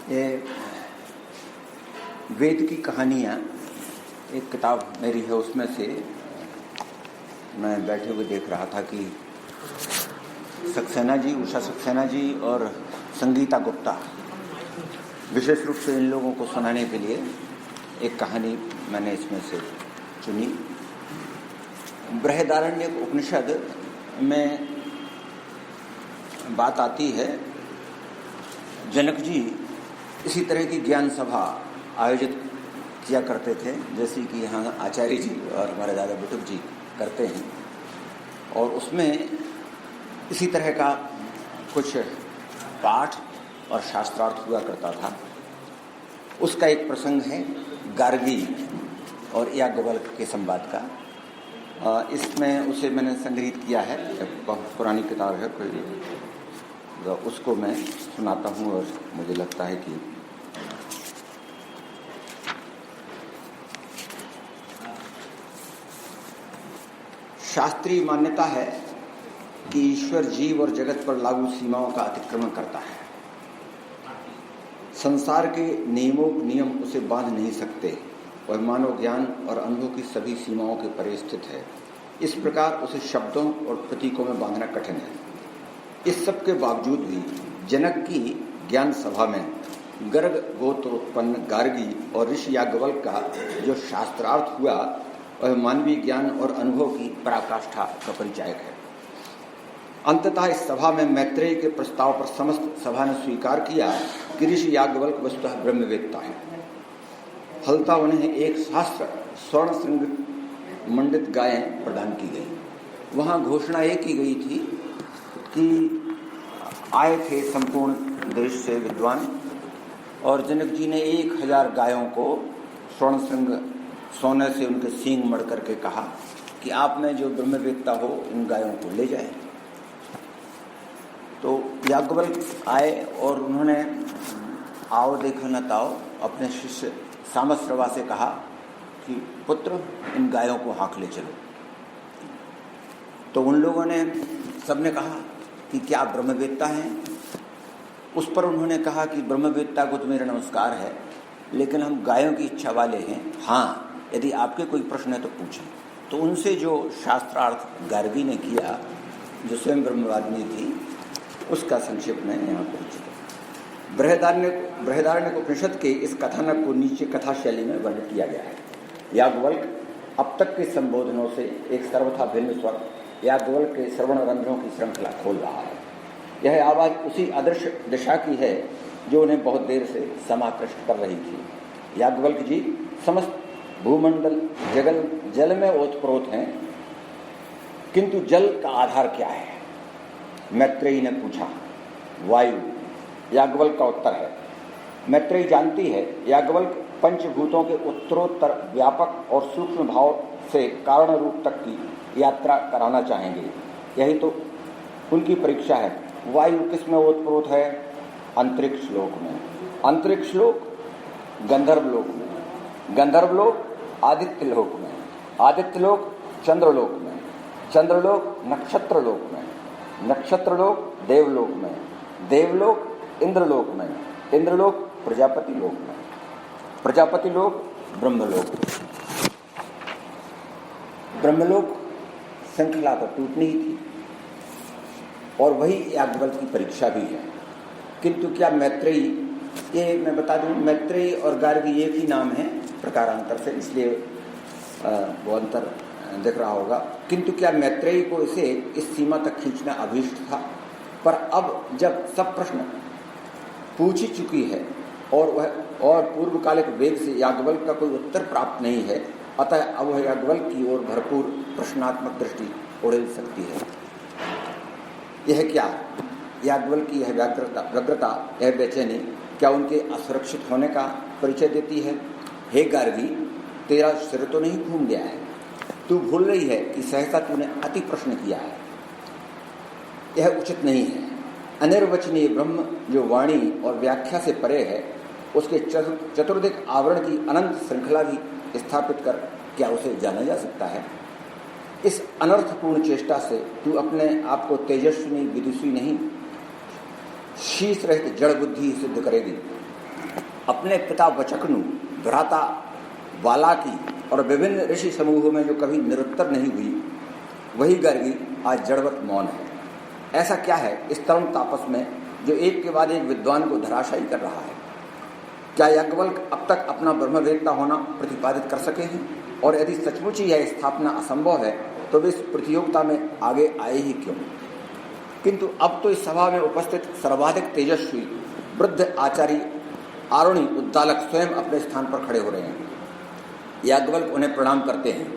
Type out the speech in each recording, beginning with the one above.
ये वेद की कहानियाँ एक किताब मेरी है, उसमें से मैं बैठे हुए देख रहा था कि सक्सेना जी, उषा सक्सेना जी और संगीता गुप्ता विशेष रूप से इन लोगों को सुनाने के लिए एक कहानी मैंने इसमें से चुनी। बृहदारण्यक उपनिषद में बात आती है, जनक जी इसी तरह की ज्ञान सभा आयोजित किया करते थे जैसे कि यहाँ आचार्य जी और हमारे दादा बुटुक जी करते हैं, और उसमें इसी तरह का कुछ पाठ और शास्त्रार्थ हुआ करता था। उसका एक प्रसंग है गार्गी और याज्ञवल्क्य के संवाद का। इसमें उसे मैंने संग्रहित किया है, बहुत पुरानी किताब है, कोई उसको मैं सुनाता हूँ और मुझे लगता है कि शास्त्रीय मान्यता है कि ईश्वर जीव और जगत पर लागू सीमाओं का अतिक्रमण करता है। संसार के नियम उसे बांध नहीं सकते और मानव ज्ञान और अनुभव की सभी सीमाओं के परे स्थित है। इस प्रकार उसे शब्दों और प्रतीकों में बांधना कठिन है। इस सब के बावजूद भी जनक की ज्ञान सभा में गर्ग गोत्र उत्पन्न गार्गी और ऋषि याज्ञवल्क्य का जो शास्त्रार्थ हुआ वह मानवीय ज्ञान और अनुभव की पराकाष्ठा का परिचायक है। अंततः इस सभा में मैत्रेय के प्रस्ताव पर समस्त सभा ने स्वीकार किया कि ऋषि याज्ञवल्क्य वस्तुतः ब्रह्मवेत्ता है। फलता उन्हें एक सहस्र स्वर्ण श्रृंग मंडित गायें प्रदान की गई। वहां घोषणा ये की गई थी कि आए थे संपूर्ण देश से विद्वान, और जनक जी ने 1000 गायों को स्वर्ण श्रृंग सोने से उनके सींग मड़ करके कहा कि आप में जो ब्रह्मवेत्ता हो इन गायों को ले जाए। तो याज्ञवल्क्य आए और उन्होंने आओ देखो न ताओ अपने शिष्य सामश्रवा से कहा कि पुत्र इन गायों को हाँक ले चलो। तो उन लोगों ने सबने कहा कि क्या ब्रह्मवेत्ता हैं? उस पर उन्होंने कहा कि ब्रह्मवेत्ता को तो मेरा नमस्कार है, लेकिन हम गायों की इच्छा वाले हैं। हाँ, यदि आपके कोई प्रश्न है तो पूछें। तो उनसे जो शास्त्रार्थ गार्गी ने किया, जो स्वयं ब्रह्मवादिनी थी, उसका संक्षेप में यहाँ पर चुका। बृहदारण्यक उपनिषद के इस कथानक को नीचे कथा शैली में वर्णन किया गया है। याज्ञवल्क्य अब तक के संबोधनों से एक सर्वथा भिन्न स्वर याज्ञवल्क्य के श्रवण रंध्रों की श्रृंखला खोल रहा है। यह आवाज उसी अदृश्य दिशा की है जो उन्हें बहुत देर से समाकृष्ट कर रही थी। याज्ञवल्क्य जी समस्त भूमंडल जल में ओतप्रोत हैं, किंतु जल का आधार क्या है? मैत्रेयी ने पूछा। वायु, याज्ञवल्क्य का उत्तर है। मैत्रेयी जानती है याज्ञवल्क्य पंचभूतों के उत्तरोत्तर व्यापक और सूक्ष्म भाव से कारण रूप तक की यात्रा कराना चाहेंगे। यही तो उनकी परीक्षा है। वायु किस में ओतप्रोत है? अंतरिक्ष लोक में। अंतरिक्ष लोक गंधर्व लोक में। गंधर्व लोक आदित्य लोक में। आदित्य लोक चंद्रलोक में। चंद्रलोक नक्षत्र लोक में। नक्षत्र लोक देवलोक में। देवलोक इंद्रलोक में। इंद्रलोक प्रजापति लोक में। प्रजापति लोक ब्रह्मलोक। ब्रह्मलोक श्रृंखला तो टूटनी ही थी, और वही याज्ञवल्क्य की परीक्षा भी है। किंतु क्या मैत्रेयी, ये मैं बता दूं, मैत्रेयी और गार्गी एक ही नाम है प्रकारांतर से, इसलिए वो अंतर दिख रहा होगा। किंतु क्या मैत्रेयी को इसे इस सीमा तक खींचना अभीष्ट था? पर अब जब सब प्रश्न पूछ ही चुकी है और पूर्वकालिक वेद से याज्ञवल्क्य का कोई उत्तर प्राप्त नहीं है, अतः अब वह याज्ञवल्क्य की ओर भरपूर प्रश्नात्मक दृष्टि उड़ेल सकती है। यह क्या? याज्ञवल्क्य की यह व्यग्रता, यह बेचैनी क्या उनके असुरक्षित होने का परिचय देती है? हे गार्गी, तेरा सिर तो नहीं घूम गया है? तू भूल रही है कि सहसा तूने अति प्रश्न किया है। यह उचित नहीं है। अनिर्वचनीय ब्रह्म जो वाणी और व्याख्या से परे है, उसके चतुर्दिक आवरण की अनंत श्रृंखला भी स्थापित कर क्या उसे जाना जा सकता है? इस अनर्थपूर्ण चेष्टा से तू अपने आप को तेजस्विनी विदुषी नहीं, शीश रहित जड़ बुद्धि सिद्ध करेगी। अपने पिता वचकनु, भ्राता वालाकी और विभिन्न ऋषि समूहों में जो कभी निरुत्तर नहीं हुई, वही गर्गी आज जड़वत मौन है। ऐसा क्या है इस तरुण तापस में जो एक के बाद एक विद्वान को धराशायी कर रहा है? क्या याज्ञवल्क्य अब तक अपना ब्रह्मवेत्ता होना प्रतिपादित कर सके हैं? और यदि सचमुच ही यह स्थापना असंभव है तो वे इस प्रतियोगिता में आगे आए ही क्यों? किंतु अब तो इस सभा में उपस्थित सर्वाधिक तेजस्वी वृद्ध आचार्य आरुणि उद्दालक स्वयं अपने स्थान पर खड़े हो रहे हैं। याज्ञवल्क्य उन्हें प्रणाम करते हैं।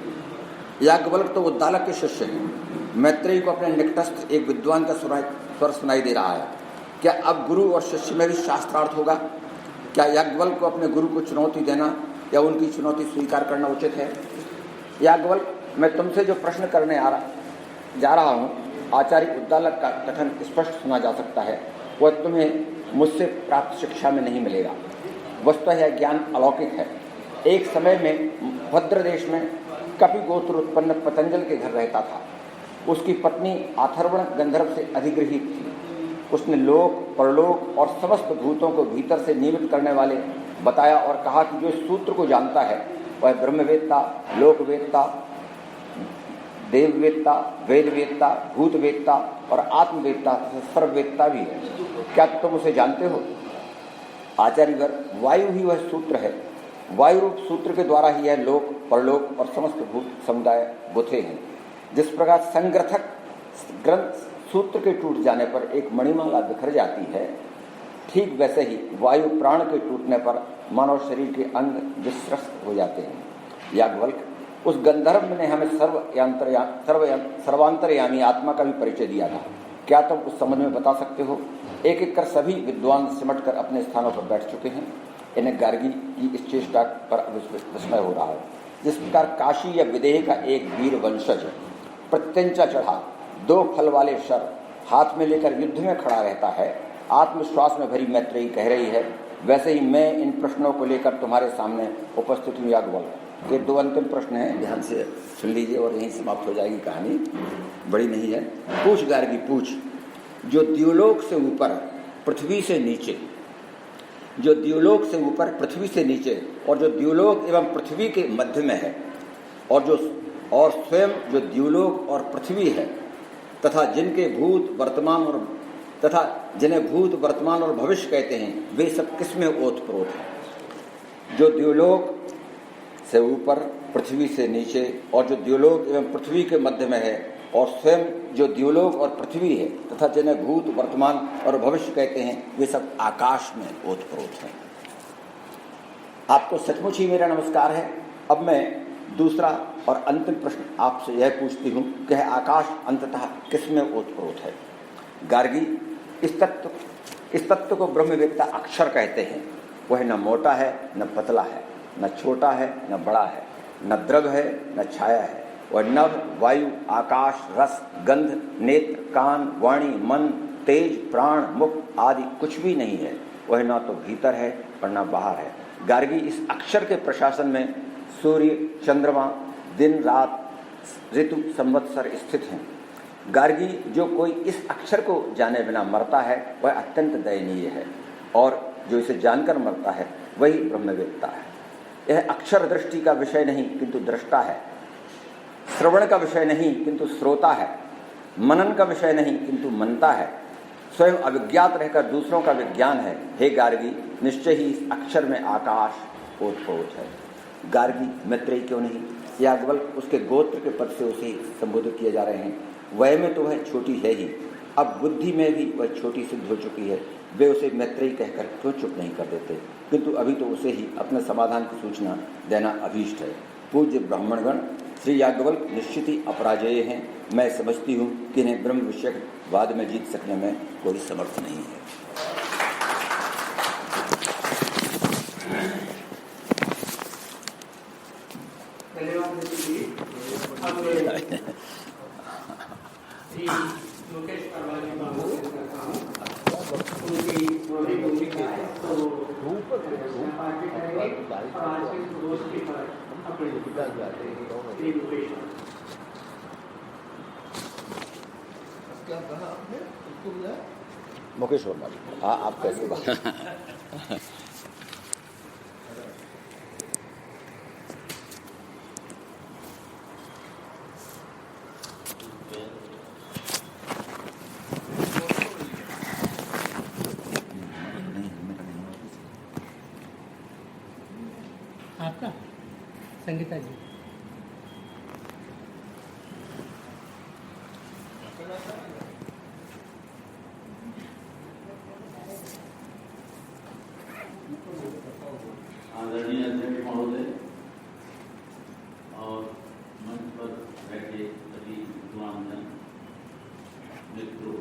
याज्ञवल्क्य तो उद्दालक के शिष्य हैं। मैत्रेयी को अपने निकटस्थ एक विद्वान का स्वर सुनाई दे रहा है। क्या अब गुरु और शिष्य में भी शास्त्रार्थ होगा? क्या याज्ञवल्क्य को अपने गुरु को चुनौती देना या उनकी चुनौती स्वीकार करना उचित है? याज्ञवल्क्य, मैं तुमसे जो प्रश्न करने जा रहा हूँ, आचार्य उद्दालक का कथन स्पष्ट सुना जा सकता है। वह तुम्हें मुझसे प्राप्त शिक्षा में नहीं मिलेगा। वस्तुतः यह ज्ञान अलौकिक है। एक समय में भद्र देश में कपि गोत्र उत्पन्न पतंजल के घर रहता था। उसकी पत्नी अथर्वण गंधर्व से अधिगृहित थी। उसने लोक, परलोक और समस्त भूतों को भीतर से नियमित करने वाले बताया और कहा कि जो इस सूत्र को जानता है वह ब्रह्मवेत्ता, लोकवेत्ता, देववेत्ता, वेदवेत्ता, भूतवेत्ता और आत्मवेत्ता, सर्ववेत्ता भी है। क्या तुम उसे जानते हो? आचार्यवर, वायु ही वह सूत्र है। वायु रूप सूत्र के द्वारा ही यह लोक, परलोक और समस्त भूत समुदाय बुथे हैं। जिस प्रकार संग्रथक ग्रंथ सूत्र के टूट जाने पर एक मणिमाला बिखर जाती है, ठीक वैसे ही वायु प्राण के टूटने पर मानव शरीर के अंग विस्त्रस्त हो जाते हैं। याज्ञवल्क्य, उस गंधर्व ने हमें सर्वांतरयामी आत्मा का भी परिचय दिया था। क्या तुम उस संबंध में बता सकते हो? एक एक कर सभी विद्वान सिमट कर अपने स्थानों पर बैठ चुके हैं। इन्हें गार्गी की इस चेष्टा पर विस्मय हो रहा है। जिस प्रकार काशी या विदेह का एक वीर वंशज प्रत्यंचा चढ़ा 2 फल वाले शर हाथ में लेकर युद्ध में खड़ा रहता है, आत्मविश्वास में भरी मैत्रेयी कह रही है, वैसे ही मैं इन प्रश्नों को लेकर तुम्हारे सामने उपस्थित हूँ। याज्ञवल्क्य, ये 2 अंतिम प्रश्न हैं, ध्यान से सुन लीजिए और यहीं समाप्त हो जाएगी कहानी, बड़ी नहीं है। पूछ गार्गी पूछ, जो द्युलोक से ऊपर पृथ्वी से नीचे, जो द्युलोक से ऊपर पृथ्वी से नीचे और जो द्युलोक एवं पृथ्वी के मध्य में है, और स्वयं जो द्युलोक और पृथ्वी है, तथा जिन्हें भूत वर्तमान और भविष्य कहते हैं, वे सब किसमें ओतप्रोत हैं? जो द्युलोक से ऊपर पृथ्वी से नीचे और जो द्युलोक एवं पृथ्वी के मध्य में है, और स्वयं जो द्युलोक और पृथ्वी है, तथा जिन्हें भूत वर्तमान और भविष्य कहते हैं, वे सब आकाश में ओतप्रोत हैं। आपको सचमुच ही मेरा नमस्कार है। अब मैं दूसरा और अंतिम प्रश्न आपसे यह पूछती हूँ कि आकाश अंततः किसमें ओतप्रोत है? गार्गी, इस तत्व को ब्रह्मवेत्ता अक्षर कहते हैं। वह न मोटा है न पतला है, न छोटा है न बड़ा है, न द्रव है न छाया है। वह नभ, वायु, आकाश, रस, गंध, नेत्र, कान, वाणी, मन, तेज, प्राण, मुख आदि कुछ भी नहीं है। वह न तो भीतर है और न बाहर है। गार्गी, इस अक्षर के प्रशासन में सूर्य, चंद्रमा, दिन, रात, ऋतु, संवत्सर स्थित हैं। गार्गी, जो कोई इस अक्षर को जाने बिना मरता है वह अत्यंत दयनीय है, और जो इसे जानकर मरता है वही ब्रह्मवेत्ता है। यह अक्षर दृष्टि का विषय नहीं किंतु दृष्टा है, श्रवण का विषय नहीं किंतु श्रोता है, मनन का विषय नहीं किंतु मनता है, स्वयं अविज्ञात रहकर दूसरों का विज्ञान है। हे गार्गी, निश्चय ही इस अक्षर में आकाश ओतप्रोत है। गार्गी, मैत्रेयी क्यों नहीं? याज्ञवल्क्य, उसके गोत्र के पद से उसे संबोधित किए जा रहे हैं। वय में तो वह छोटी है ही, अब बुद्धि में भी वह छोटी सिद्ध हो चुकी है। वे उसे मैत्रेयी कहकर क्यों चुप नहीं कर देते? किंतु अभी तो उसे ही अपने समाधान की सूचना देना अभीष्ट है। पूज्य ब्राह्मणगण, श्री याज्ञवल्क्य निश्चित ही अपराजेय हैं। मैं समझती हूँ कि इन्हें ब्रह्म विषयक वाद में जीत सकने में कोई समर्थ नहीं है। मुकेश वर्मा जी, हाँ, आप कैसे बात आपका संगीता जी। आदरणीय अध्यक्ष महोदय और मंच पर बैठे सभी विद्वानजन मित्रों,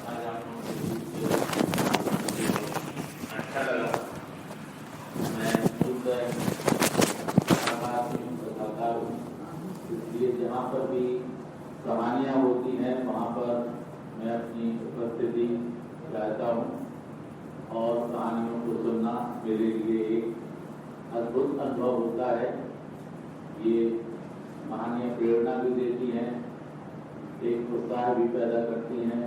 आज आप लोगों से अच्छा लगा। मैं खुद बताता हूँ, इसलिए जहाँ पर भी कहानियाँ होती हैं वहाँ पर मैं अपनी उपस्थिति चाहता हूँ और कहानियों को सुनना मेरे लिए एक अद्भुत अनुभव होता है। ये कहानियाँ प्रेरणा भी देती हैं, एक उत्साह भी पैदा करती हैं